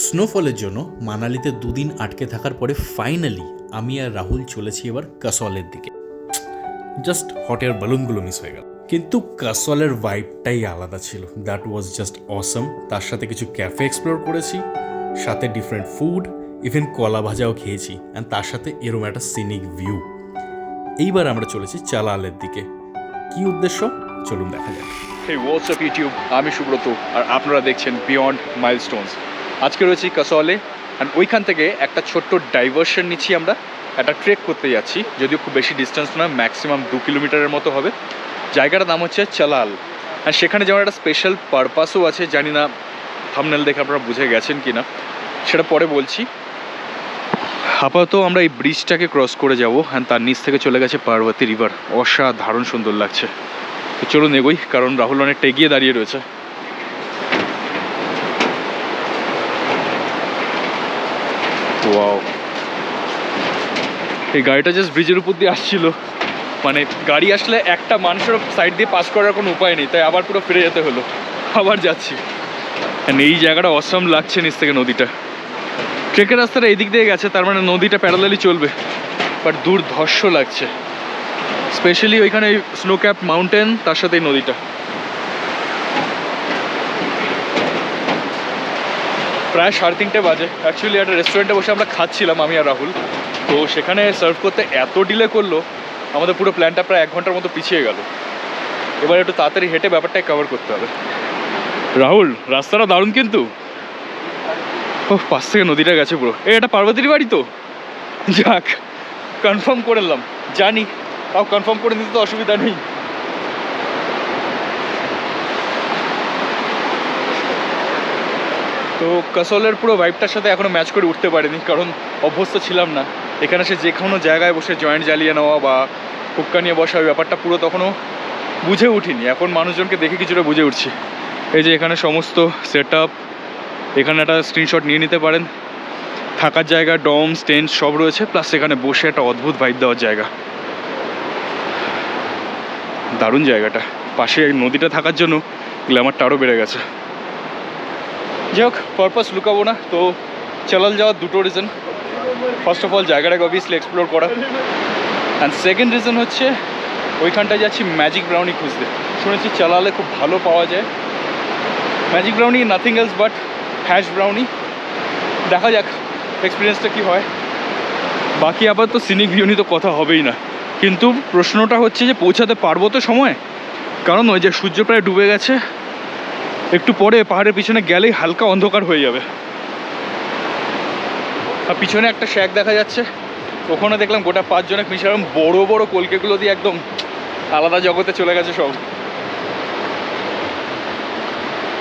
স্নোফলের জন্য মানালিতে দুদিন আটকে থাকার পরে ফাইনালি আমি আর রাহুল চলেছি এবার কাসলের দিকে। জাস্ট হট এয়ার বালুনগুলো মিস হয়ে গেল, কিন্তু কাসলের ভাইবটাই আলাদা ছিল। দ্যাট ওয়াজ জাস্ট অসম। তার সাথে কিছু ক্যাফে এক্সপ্লোর করেছি, সাথে ডিফারেন্ট ফুড, ইভেন কলা ভাজাও খেয়েছি, অ্যান্ড তার সাথে এরম একটা সিনিক ভিউ। এইবার আমরা চলেছি চালালের দিকে। কি উদ্দেশ্য চলুন দেখা যাক। হেই হোয়াটসঅ্যাপ ইউটিউব, আমি সুব্রত আর আপনারা দেখছেন বিয়ন্ড মাইলস্টোনস। আজকে রয়েছি কাসলে অ্যান্ড ওইখান থেকে একটা ছোট্ট ডাইভারশন নিচ্ছি। আমরা একটা ট্রেক করতে যাচ্ছি, যদিও খুব বেশি ডিস্টেন্স নয়, ম্যাক্সিমাম 2 কিলোমিটারের মতো হবে। জায়গাটার নাম হচ্ছে চালাল, অ্যান্ড সেখানে যেমন একটা স্পেশাল পারপাসও আছে, জানি না থাম্বনেল দেখে আপনারা বুঝে গেছেন কি না, সেটা পরে বলছি। আপাতত আমরা এই ব্রিজটাকে ক্রস করে যাব, অ্যান্ড তার নিচ থেকে চলে গেছে পার্বতী রিভার। অসাধারণ সুন্দর লাগছে। তো চলুন এগোই, কারণ রাহুল অনেকটা এগিয়ে দাঁড়িয়ে রয়েছে। ওয়াও, এই গাড়িটা জাস্ট ব্রিজের উপর দিয়ে আসছিল, মানে গাড়ি আসলে একটা মানুষের সাইড দিয়ে পাস করার কোনো উপায় নেই, তাই আবার পুরো ফিরে যেতে হলো। আবার যাচ্ছি। এই জায়গাটা অসাম লাগছে নিচ থেকে নদীটা। ট্রেকের রাস্তাটা এই দিক দিয়ে গেছে, তার মানে নদীটা প্যারালালি চলবে, বাট দুর্ধর্ষ লাগছে। স্পেশালি ওইখানে স্নো ক্যাপ মাউন্টেন, তার সাথে এই নদীটা। প্রায় 3:30 বাজে। অ্যাকচুয়ালি একটা রেস্টুরেন্টে বসে আমরা খাচ্ছিলাম, আমি আর রাহুল। তো সেখানে সার্ভ করতে এত ডিলে করলো, আমাদের পুরো প্ল্যানটা প্রায় 1 ঘন্টার মতো পিছিয়ে গেল। এবার একটু তাড়াতাড়ি হেঁটে ব্যাপারটাই কভার করতে হবে। রাহুল, রাস্তাটা দারুণ কিন্তু। ও, পাশ থেকে নদীটা গেছে পুরো। এটা পার্বতীর বাড়ি তো? যাক, কনফার্ম করে নিলাম। জানি, তাও কনফার্ম করে নিতে তো অসুবিধা নেই। তো কাসলের পুরো ভাইবটার সাথে এখনও ম্যাচ করে উঠতে পারিনি, কারণ অভ্যস্ত ছিলাম না। এখানে সে যে কোনো জায়গায় বসে জয়েন্ট জ্বালিয়ে নেওয়া বা হুক্কা নিয়ে বসা, ওই ব্যাপারটা পুরো তখনও বুঝে উঠিনি। এখন মানুষজনকে দেখে কিছুটা বুঝে উঠছি। এই যে এখানে সমস্ত সেট আপ, এখানে একটা স্ক্রিনশট নিয়ে নিতে পারেন। থাকার জায়গা, ডম, টেন্ট সব রয়েছে, প্লাস এখানে বসে একটা অদ্ভুত ভাইব দেওয়ার জায়গা। দারুণ জায়গাটা। পাশে এই নদীটা থাকার জন্য গ্ল্যামারটা আরও বেড়ে গেছে। যাই হোক, পারপাস লুকাবো না। তো চালাল যাওয়ার দুটো রিজন। ফার্স্ট অফ অল জায়গাটাকে অবভিয়াসলি এক্সপ্লোর করা, অ্যান্ড সেকেন্ড রিজন হচ্ছে ওইখানটায় যাচ্ছি ম্যাজিক ব্রাউনি খুঁজতে। শুনেছি চালালে খুব ভালো পাওয়া যায় magic brownie, nothing else but hash brownie. দেখা যাক এক্সপিরিয়েন্সটা কী হয়। বাকি আবার তো সিনিক ভিউ নিয়ে তো কথা হবেই না, কিন্তু প্রশ্নটা হচ্ছে যে পৌঁছাতে পারবো তো সময়? কারণ ওই যে সূর্য প্রায় ডুবে গেছে, একটু পরে পাহাড়ের পিছনে গেলেই হালকা অন্ধকার হয়ে যাবে। আর পিছনে একটা শ্যাক দেখা যাচ্ছে, ওখানে দেখলাম গোটা 5 জনে মিশে বড় বড় কলকেগুলো দিয়ে একদম আলাদা জগতে চলে গেছে সব।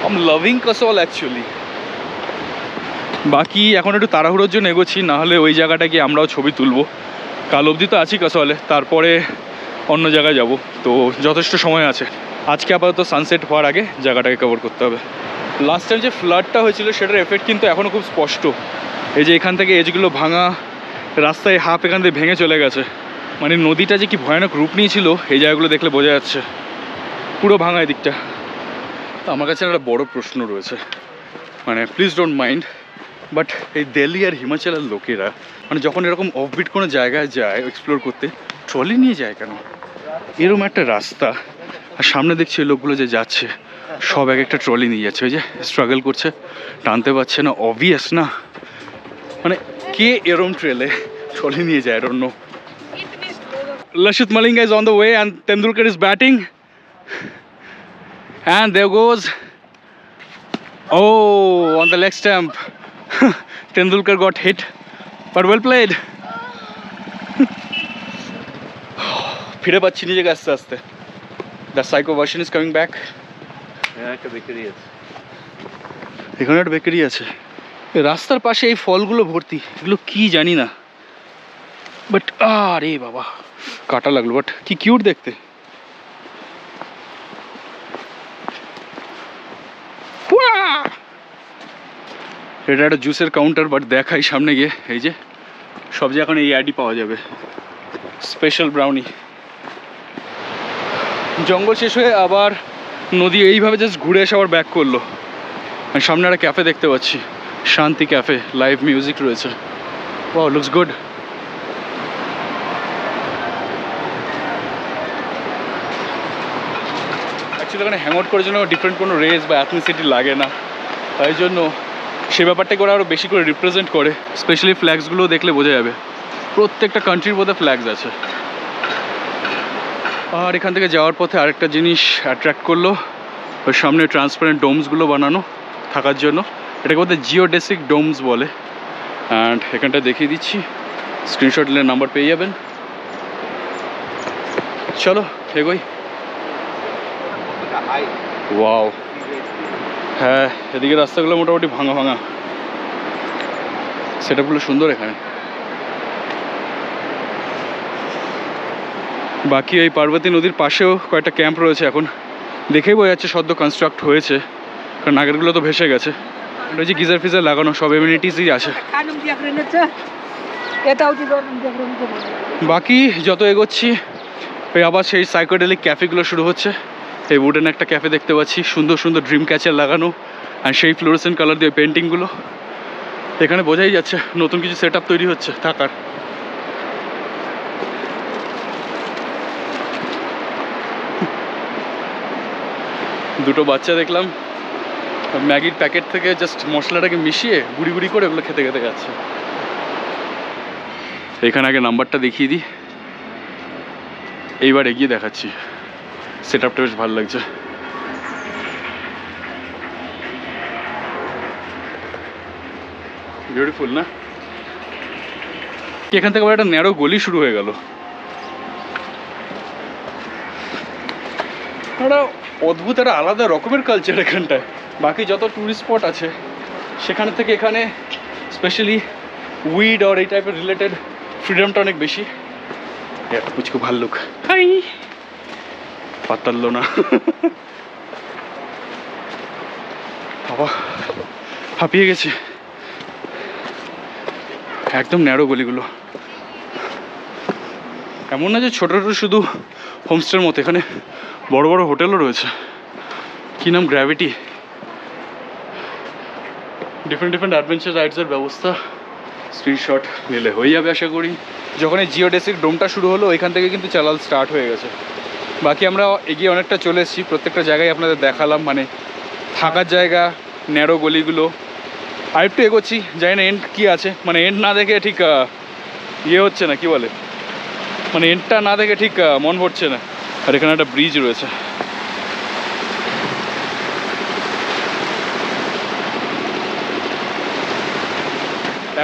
I am loving castle actually. বাকি এখন একটু তাড়াহুড়োর জন্য এগোচ্ছি, নাহলে ওই জায়গাটা গিয়ে আমরাও ছবি তুলবো। কাল অবধি তো আছি কাসলে, তারপরে অন্য জায়গায় যাব, তো যথেষ্ট সময় আছে। আজকে আপাতত সানসেট হওয়ার আগে জায়গাটাকে কভার করতে হবে। লাস্ট টাইম যে ফ্লাডটা হয়েছিল সেটার এফেক্ট কিন্তু এখনও খুব স্পষ্ট। এই যে এখান থেকে এজগুলো ভাঙা, রাস্তায় হাফ এখান থেকে ভেঙে চলে গেছে। মানে নদীটা যে কি ভয়ানক রূপ নিয়েছিল, এই জায়গাগুলো দেখলে বোঝা যাচ্ছে। পুরো ভাঙা এদিকটা। তো আমার কাছে একটা বড় প্রশ্ন রয়েছে, মানে প্লিজ ডোন্ট মাইন্ড, বাট এই দিল্লি আর হিমাচলের লোকেরা মানে যখন এরকম অফবিট কোনো জায়গায় যায় এক্সপ্লোর করতে, ট্রলি নিয়ে যায় কেন? এরকম একটা রাস্তা, আর সামনে দেখছি ওই লোকগুলো যে যাচ্ছে সব এক একটা ট্রলি নিয়ে যাচ্ছে। ওই যে স্ট্রাগল করছে, টানতে পারছে না, অবভিয়াস না। মানে কে এরম ট্রেলে ট্রলি নিয়ে যায়? I don't know. Lasith Malinga is on the way and Tendulkar is batting. And there goes, oh, on the leg stump. Tendulkar got hit, but well played. ফিরে পাচ্ছি নিজেকে আস্তে আস্তে। The psycho version is coming back. একটা bakery আছে, এখানে একটা bakery আছে। রাস্তার পাশে এই ফলগুলো ভর্তি, এগুলো কি জানি না, বাট আরে বাবা কাটা লাগলো, বাট কি কিউট দেখতে। এটা একটা জুসের কাউন্টার, বাট দেখাই সামনে গিয়ে। এই যে সব যে এখন এই অ্যাডই পাওয়া যাবে, স্পেশাল ব্রাউনি। জঙ্গল শেষ হয়ে আবার নদী এইভাবে জাস্ট ঘুরে এসে আবার ব্যাক করলো। সামনে একটা ক্যাফে দেখতে পাচ্ছি, শান্তি ক্যাফে, লাইভ মিউজিক রয়েছে। Wow, looks good. অ্যাকচুয়ালি এখানে হ্যাং আউট করার জন্য ডিফারেন্ট কোনো রেস বা অ্যাথনিসিটি লাগে না, তাই জন্য সে ব্যাপারটাকে ওরা আরও বেশি করে রিপ্রেজেন্ট করে। স্পেশালি ফ্ল্যাগসগুলো দেখলে বোঝা যাবে প্রত্যেকটা কান্ট্রির মধ্যে ফ্ল্যাগস আছে। আর এখান থেকে যাওয়ার পথে আরেকটা জিনিস অ্যাট্রাক্ট করলো, ওই সামনে ট্রান্সপারেন্ট ডোমসগুলো বানানো থাকার জন্য, এটাকে বলতে জিওডেসিক ডোমস বলে। অ্যান্ড এখানটা দেখিয়ে দিচ্ছি, স্ক্রিনশট নিলে নাম্বার পেয়ে যাবেন। চলো এগোই। ওয়াও, হ্যাঁ এদিকে রাস্তাগুলো মোটামুটি ভাঙা ভাঙা, সেটআপগুলো সুন্দর এখানে। বাকি এই পার্বতী নদীর পাশেও কয়েকটা ক্যাম্প রয়েছে, এখন দেখেই বোঝা যাচ্ছে সদ্য কনস্ট্রাক্ট হয়েছে, কারণ আগেরগুলো তো ভেসে গেছে। ওই যে গিজার ফিজার লাগানো, সব এমিনিটিসই আছে। বাকি যত এগোচ্ছি ওই আবার সেই সাইকোডেলিক ক্যাফেগুলো শুরু হচ্ছে। এই উডেন একটা ক্যাফে দেখতে পাচ্ছি, সুন্দর সুন্দর ড্রিম ক্যাচার লাগানো, আর সেই ফ্লোরেসেন্ট কালার দিয়ে পেন্টিংগুলো। এখানে বোঝাই যাচ্ছে নতুন কিছু সেট আপ তৈরি হচ্ছে থাকার। দুটো বাচ্চা দেখলাম ম্যাগির প্যাকেট থেকে জাস্ট মশলাটাকে মিশিয়ে গুড়ি গুড়ি করে ওগুলো খেতে খেতে যাচ্ছে। এখানে আগে নাম্বারটা দেখিয়ে দিই, এইবার এগিয়ে দেখাচ্ছি। সেট আপটা বেশ ভালো লাগছে। বিউটিফুল না? এখান থেকে আবার একটা ন্যারো গলি শুরু হয়ে গেল। একটা অদ্ভুত একটা আলাদা রকমের কালচার এখানটায়। বাকি যত ট্যুরিস্ট স্পট আছে সেখান থেকে এখানে স্পেশালি উইড আর এই টাইপের রিলেটেড ফ্রিডমটা অনেক বেশি। পুচকু ভাল্লুক, হাই, পাতাল্লো না বাবা, হাঁপিয়ে গেছে। একদম ন্যারো গলিগুলো, এমন না যে ছোটো ছোটো শুধু হোমস্টের মতো, এখানে বড় বড় হোটেলও রয়েছে। কী নাম, গ্র্যাভিটি। ডিফারেন্ট ডিফারেন্ট অ্যাডভেঞ্চার রাইডসের ব্যবস্থা। স্ক্রিনশট নিলে হয়ে যাবে আশা করি। যখন এই জিওডেসিক ডোমটা শুরু হলো ওইখান থেকে কিন্তু চালাল স্টার্ট হয়ে গেছে। বাকি আমরা এগিয়ে অনেকটা চলে এসেছি, প্রত্যেকটা জায়গায় আপনাদের দেখালাম, মানে থাকার জায়গা, ন্যারো গলিগুলো। আর একটু এগোচ্ছি, জানি না এন্ড কী আছে, মানে এন্ড না দেখে ঠিক ইয়ে হচ্ছে না, কি বলে, মানে এন্ডটা না দেখে ঠিক মন ভরছে না। আর এখানে একটা ব্রিজ রয়েছে।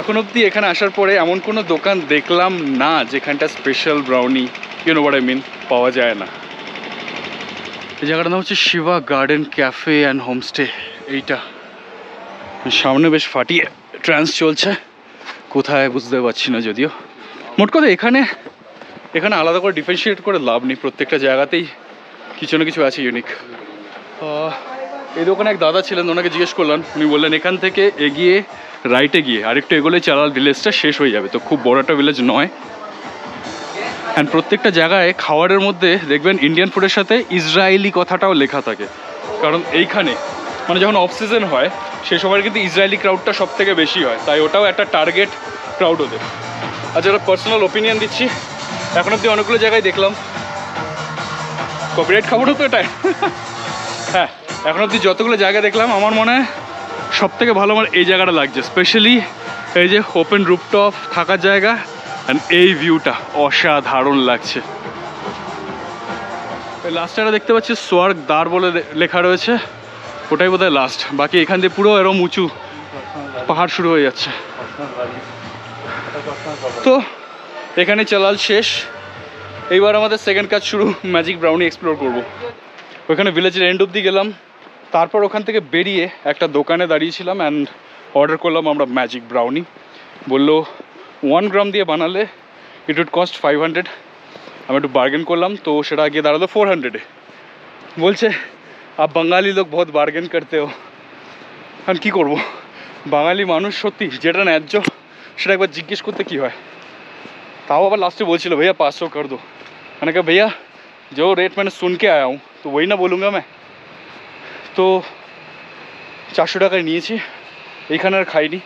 এখন অবধি এখানে আসার পরে এমন কোনো দোকান দেখলাম না যেখানটা special brownie, you know what I mean, পাওয়া যায় না। এই জায়গাটার নাম হচ্ছে Shiva garden cafe and homestay. এইটা সামনে বেশ ফাটিয়ে ট্রান্স চলছে, কোথায় বুঝতে পারছি না যদিও। মোট কথা এখানে আলাদা করে ডিফারেন্সিয়েট করে লাভ নেই, প্রত্যেকটা জায়গাতেই কিছু না কিছু আছে ইউনিক। এই দোকানে এক দাদা ছিলেন, ওনাকে জিজ্ঞেস করলাম, উনি বললেন এখান থেকে এগিয়ে রাইটে গিয়ে আরেকটু এগোলে চালাল ভিলেজটা শেষ হয়ে যাবে। তো খুব বড় একটা ভিলেজ নয়। অ্যান্ড প্রত্যেকটা জায়গায় খাবারের মধ্যে দেখবেন ইন্ডিয়ান ফুডের সাথে ইসরায়েলি কথাটাও লেখা থাকে, কারণ এইখানে মানে যখন অফ সিজন হয় সেই সময় কিন্তু ইসরায়েলি ক্রাউডটা সব থেকে বেশি হয়, তাই ওটাও একটা টার্গেট ক্রাউড ওদের। আর যেটা পার্সোনাল ওপিনিয়ন দিচ্ছি, এখন অব্দি অনেকগুলো জায়গায় দেখলাম, কপিরাইট খাবারও তো এটাই হ্যাঁ, এখন অব্দি যতগুলো জায়গা দেখলাম আমার মনে হয় সব থেকে ভালো আমার এই জায়গাটা লাগছে। স্পেশালি এই যে ওপেন রুফটপ থাকার জায়গা, অ্যান্ড এই ভিউটা অসাধারণ লাগছে। লাস্টটা দেখতে পাচ্ছি সোয়ার্গ দ্বার বলে লেখা রয়েছে, ওটাই বোধহয় লাস্ট। বাকি এখান দিয়ে পুরো এরকম উঁচু পাহাড় শুরু হয়ে যাচ্ছে। তো এখানে চালাল শেষ। এইবার আমাদের সেকেন্ড কাজ শুরু, ম্যাজিক ব্রাউনি এক্সপ্লোর করব। ওখানে ভিলেজের এন্ড অব্দি গেলাম, তারপর ওখান থেকে বেরিয়ে একটা দোকানে দাঁড়িয়েছিলাম অ্যান্ড অর্ডার করলাম আমরা ম্যাজিক ব্রাউনি। বললো 1 গ্রাম দিয়ে বানালে ইট উড কস্ট 500। আমি একটু বার্গেন করলাম, তো সেটা গিয়ে দাঁড়ালো 400-এ। বলছে আপ বাঙালি লোক বহুত বার্গেন করতে হো। আমি কী করবো, বাঙালি মানুষ সত্যি যেটা ন্যায্য সেটা একবার জিজ্ঞেস করতে কি হয়। তাও আবার লাস্টে বলছিল भैया 500 कर दो। मैंने कहा भैया जो रेट मैंने सुन के आया हूँ तो वही ना बोलूँगा मैं। तो 400 টাকায় নিয়েছি। এইখানে আর খাইনি।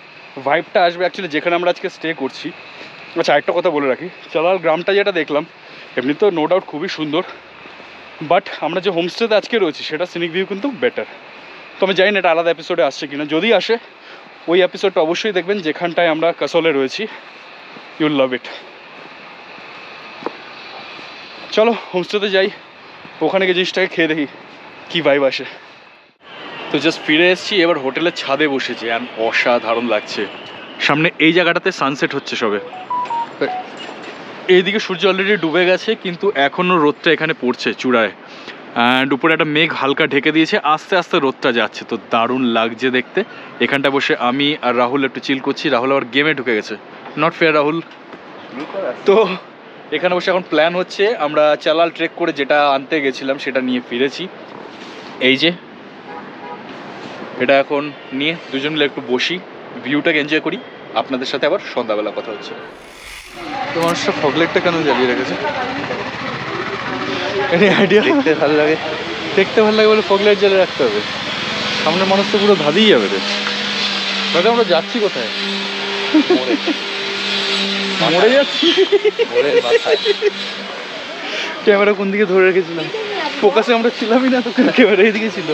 ভাইবটা আসবে অ্যাকচুয়ালি যেখানে আমরা আজকে স্টে করছি। আচ্ছা একটা কথা বলে রাখি, চালাল গ্রামটা যেটা দেখলাম এমনি তো নো ডাউট খুবই সুন্দর, বাট আমরা যে হোমস্টেতে আজকে রয়েছি সেটা সিনিক ভিউ কিন্তু বেটার। তো আমি জানি না এটা আলাদা এপিসোডে আসছে কিনা, যদি আসে ওই এপিসোডটা অবশ্যই দেখবেন যেখানটায় আমরা কাসলে রয়েছি। ইউল লাভ ইট। চলো হোমস্টেতে যাই, ওখানে গিয়ে জিনিসটাকে খেয়ে দেখি কী ভাইব আসে। তো জাস্ট ফিরে এসেছি, এবার হোটেলের ছাদে বসেছি আর অসাধারণ লাগছে। সামনে এই জায়গাটাতে সানসেট হচ্ছে সবে, এইদিকে সূর্য অলরেডি ডুবে গেছে কিন্তু এখনও রোদটা এখানে পড়ছে চূড়ায়, অ্যান্ড উপরে একটা মেঘ হালকা ঢেকে দিয়েছে, আস্তে আস্তে রোদটা যাচ্ছে, তো দারুণ লাগছে দেখতে। এখানটা বসে আমি আর রাহুল একটু চিল করছি, রাহুল আবার গেমে ঢুকে গেছে। Not fair Rahul. তো এখানে বসে এখন প্ল্যান হচ্ছে আমরা চালাল ট্রেক করে যেটা আনতে গেছিলাম সেটা নিয়ে ফিরেছি। এই যে এটা এখন নিয়ে দুজন মিলে একটু বসি, ভিউটাকে এনজয় করি, আপনাদের সাথে আবার সন্ধ্যাবেলা কথা হচ্ছে। তো মানুষটা ফগলেটটা কেন জ্বালিয়ে রেখেছে? Any idea? দেখতে ভালো লাগে। দেখতে ভালো লাগে বলে ফগলাইট জ্বালিয়ে রাখতে হবে? সামনের মানুষ তো পুরো ধাঁধিয়ে যাবে রে। দাদা আমরা যাচ্ছি কোথায়? মরে যাচ্ছি। ক্যামেরা কোন দিকে ধরে রেখেছিলাম? ফোকাসে আমরা ছিলামই না, তো ক্যামেরা এইদিকে ছিল।